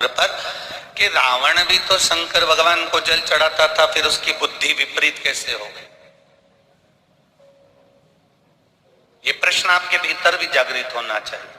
पर कि रावण भी तो शंकर भगवान को जल चढ़ाता था, फिर उसकी बुद्धि विपरीत कैसे हो गई? ये प्रश्न आपके भीतर भी जागृत होना चाहिए।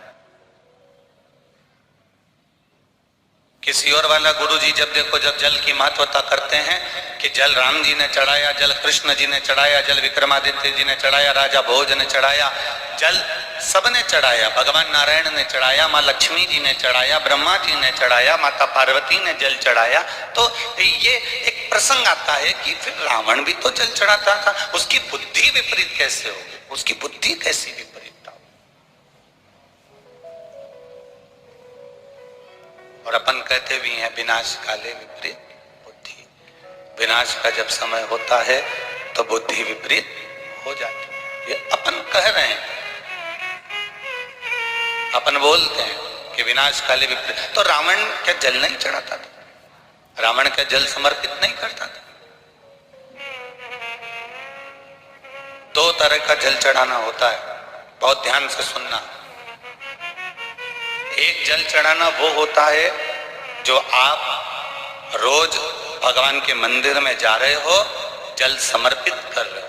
किसी और वाला गुरुजी जब देखो, जब जल की महत्वता करते हैं कि जल राम जी ने चढ़ाया, जल कृष्ण जी ने चढ़ाया, जल विक्रमादित्य जी ने चढ़ाया, राजा भोज ने चढ़ाया, जल सबने चढ़ाया, भगवान नारायण ने चढ़ाया, माँ लक्ष्मी जी ने चढ़ाया, ब्रह्मा जी ने चढ़ाया, माता पार्वती ने जल चढ़ाया। तो ये एक प्रसंग आता है कि फिर रावण भी तो जल चढ़ाता था, उसकी बुद्धि विपरीत कैसे हो? उसकी बुद्धि कैसी विपरीत था? और अपन कहते भी हैं विनाश काले विपरीत बुद्धि। विनाश का जब समय होता है तो बुद्धि विपरीत हो जाती है। ये अपन कह रहे हैं, अपन बोलते हैं कि विनाश काले विपरीत। तो रावण क्या जल नहीं चढ़ाता था? रावण क्या जल समर्पित नहीं करता था? दो तरह का जल चढ़ाना होता है, बहुत ध्यान से सुनना। एक जल चढ़ाना वो होता है जो आप रोज भगवान के मंदिर में जा रहे हो, जल समर्पित कर रहे हो।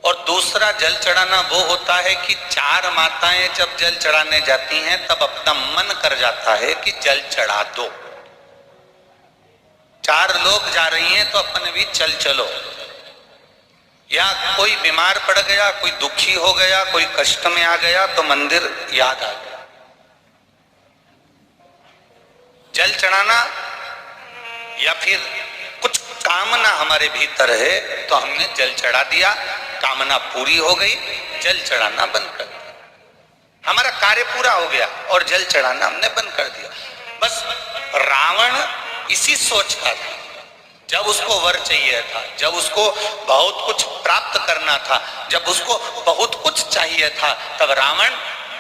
और दूसरा जल चढ़ाना वो होता है कि चार माताएं जब जल चढ़ाने जाती हैं तब अपना मन कर जाता है कि जल चढ़ा दो। चार लोग जा रही हैं तो अपन भी चल चलो। या कोई बीमार पड़ गया, कोई दुखी हो गया, कोई कष्ट में आ गया तो मंदिर याद आ गया। जल चढ़ाना या फिर कुछ कामना हमारे भीतर है तो हमने जल चढ़ा दिया, कामना पूरी हो गई, जल चढ़ाना बंद कर दिया, हमारा कार्य पूरा हो गया और जल चढ़ाना हमने बंद कर दिया। बस रावण इसी सोच का था। जब उसको वर चाहिए था, जब उसको बहुत कुछ प्राप्त करना था, जब उसको बहुत कुछ चाहिए था, तब रावण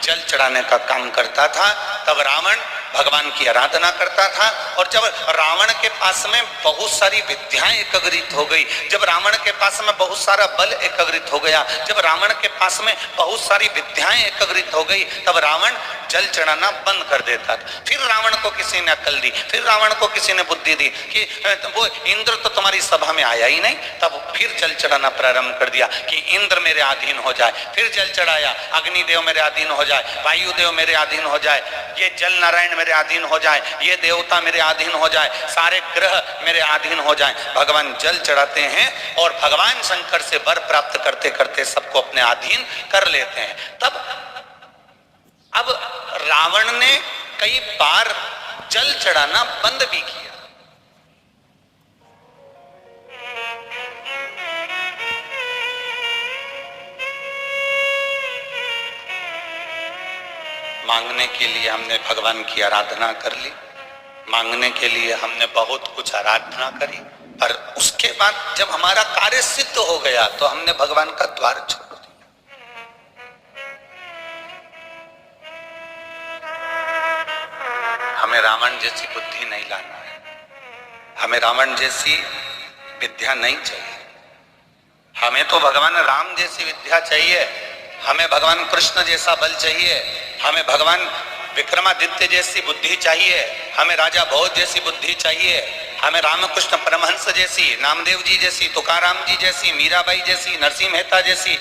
जल चढ़ाने का काम करता था। तब रावण भगवान की आराधना करता था। और जब रावण के पास में बहुत सारी विद्याएं एकत्रित हो गई, जब रावण के पास में बहुत सारा बल एकत्रित हो गया, जब रावण के पास में बहुत सारी विद्याएं एकत्रित हो गई, तब रावण जल चढ़ाना बंद कर देता था। फिर रावण को किसी ने अकल दी, फिर रावण को किसी ने बुद्धि दी कि वो इंद्र तो तुम्हारी सभा में आया ही नहीं, तब फिर जल चढ़ाना प्रारंभ कर दिया कि इंद्र मेरे अधीन हो जाए। फिर जल चढ़ाया, अग्निदेव मेरे अधीन हो जाए, वायुदेव मेरे अधीन हो जाए, ये जल नारायण मेरे अधीन हो जाए, ये देवता मेरे अधीन हो जाए, सारे ग्रह मेरे अधीन हो जाए। भगवान जल चढ़ाते हैं और भगवान शंकर से वर प्राप्त करते करते सबको अपने अधीन कर लेते हैं। तब अब रावण ने कई बार जल चढ़ाना बंद भी किया। मांगने के लिए हमने भगवान की आराधना कर ली, मांगने के लिए हमने बहुत कुछ आराधना करी, पर उसके बाद जब हमारा कार्य सिद्ध हो गया तो हमने भगवान का द्वार छोड़ दिया। हमें रावण जैसी बुद्धि नहीं लाना है, हमें रावण जैसी विद्या नहीं चाहिए। हमें तो भगवान राम जैसी विद्या चाहिए, हमें भगवान कृष्ण जैसा बल चाहिए, हमें भगवान विक्रमादित्य जैसी बुद्धि चाहिए, हमें राजा भोज जैसी बुद्धि चाहिए, हमें रामकृष्ण परमहंस जैसी, नामदेव जी जैसी, तुकाराम जी जैसी, मीराबाई जैसी, नरसिंह मेहता जैसी,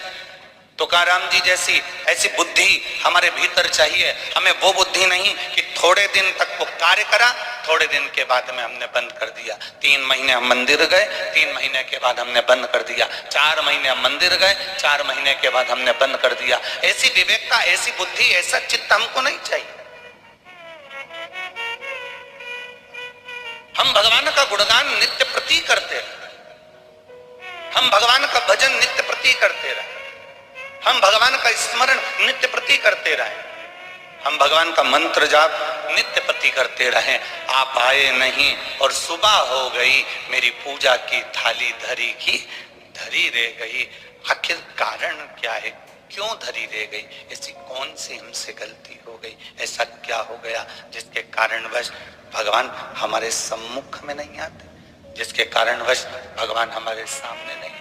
तुकाराम जी जैसी ऐसी बुद्धि हमारे भीतर चाहिए। हमें वो बुद्धि नहीं कि थोड़े दिन तक वो कार्य करा, थोड़े दिन के बाद में हमने बंद कर दिया। 3 महीने हम मंदिर गए, 3 महीने के बाद हमने बंद कर दिया। 4 महीने हम मंदिर गए, 4 महीने के बाद हमने बंद कर दिया। ऐसी विवेकता, ऐसी बुद्धि, ऐसा चित्त हमको नहीं चाहिए। हम भगवान का गुणगान नित्य प्रति करते रहे, हम भगवान का भजन नित्य प्रति करते रहे, हम भगवान का स्मरण नित्य प्रति करते रहे, हम भगवान का मंत्र जाप नित्य प्रति करते रहे। आप आए नहीं और सुबह हो गई, मेरी पूजा की थाली धरी की धरी रह गई। आखिर कारण क्या है? क्यों धरी रह गई? ऐसी कौन सी हमसे गलती हो गई? ऐसा क्या हो गया जिसके कारणवश भगवान हमारे सम्मुख में नहीं आते, जिसके कारणवश भगवान हमारे सामने नहीं